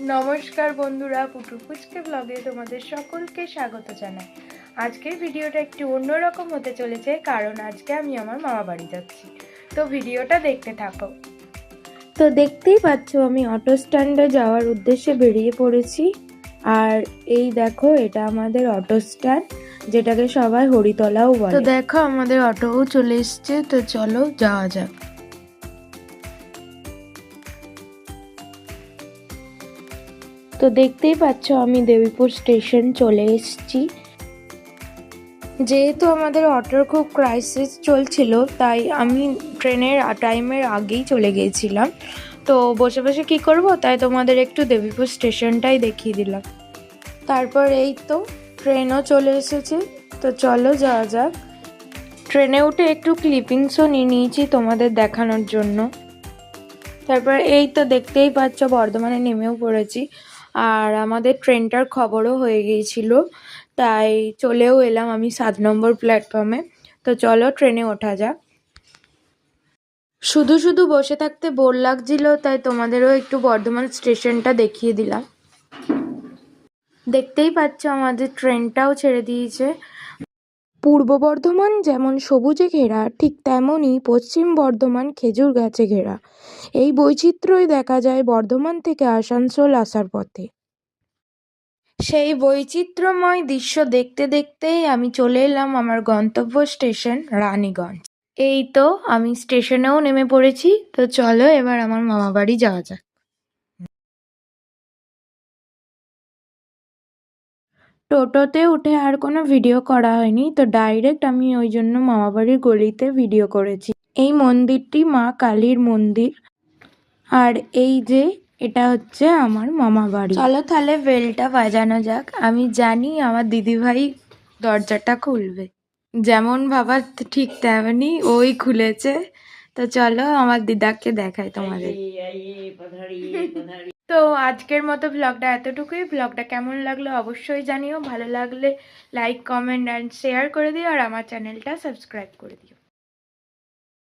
নমস্কার বন্ধুরা, পুটু ফুচকে ব্লগে তোমাদের সকলকে স্বাগত জানাই। আজকের ভিডিওটা একটু অন্যরকম হতে চলেছে, কারণ আজকে আমি আমার মামা বাড়ি যাচ্ছি। তো ভিডিওটা দেখতে থাকো। তো দেখতেই পাচ্ছ আমি অটো স্ট্যান্ডে যাওয়ার উদ্দেশ্যে বেরিয়ে পড়েছি। আর এই দেখো, এটা আমাদের অটো স্ট্যান্ড, যেটাকে সবাই হরিতলাও বলে। তো দেখো আমাদের অটোও চলে এসছে, তো চলো যাওয়া যাক। তো দেখতেই পাচ্ছ আমি দেবীপুর স্টেশন চলে এসেছি। যেহেতু আমাদের অটোর খুব ক্রাইসিস চলছিল, তাই আমি ট্রেনের টাইমের আগেই চলে গিয়েছিলাম। তো বসে বসে কি করব, তাই তোমাদের একটু দেবীপুর স্টেশনটাই দেখিয়ে দিলাম। তারপর এই তো ট্রেনও চলে এসেছে, তো চলো যাওয়া যাক। ট্রেনে উঠে একটু ক্লিপিংসও নিয়ে নিয়েছি তোমাদের দেখানোর জন্য। তারপর এই তো দেখতেই পাচ্ছ বর্ধমানে নেমেও পড়েছি, আর আমাদের ট্রেনটার খবরও হয়ে গিয়েছিল, তাই চলেও এলাম আমি 7 নম্বর প্ল্যাটফর্মে। তো চলো ট্রেনে ওঠা যাক। শুধু শুধু বসে থাকতে বোর লাগছিল, তাই তোমাদেরও একটু বর্ধমান স্টেশনটা দেখিয়ে দিলাম। দেখতেই পাচ্ছ আমাদের ট্রেনটাও ছেড়ে দিয়েছে। পূর্ব বর্ধমান যেমন সবুজে ঘেরা, ঠিক তেমনই পশ্চিম বর্ধমান খেজুর গাছে ঘেরা। এই বৈচিত্র্যই দেখা যায় বর্ধমান থেকে আসানসোল আসার পথে। সেই বৈচিত্র্যময় দৃশ্য দেখতে দেখতেই আমি চলে এলাম আমার গন্তব্য স্টেশন রানীগঞ্জ। এই তো আমি স্টেশনেও নেমে পড়েছি, তো চলো এবার আমার মামা বাড়ি যাওয়া যাক। টোটোতে উঠে আর কোনো ভিডিও করা হয়নি, তো ডাইরেক্ট আমি ওই জন্য মামাবাড়ির গলিতে ভিডিও করেছি। এই মন্দিরটি মা কালীর মন্দির, আর এই যে এটা হচ্ছে আমার মামা বাড়ি। চলো তাহলে বেলটা বাজানো যাক। আমি জানি আমার দিদিভাই দরজাটা খুলবে, যেমন ভাবা ঠিক তেমনই ওই খুলেছে। তো চলো আমার দিদাকে দেখাই তোমাদের। তো আজকের মতো ব্লগটা এতটুকুই। ব্লগটা কেমন লাগলো অবশ্যই জানিও। ভালো লাগলে লাইক, কমেন্ট অ্যান্ড শেয়ার করে দিও, আর আমার চ্যানেলটা সাবস্ক্রাইব করে দিও।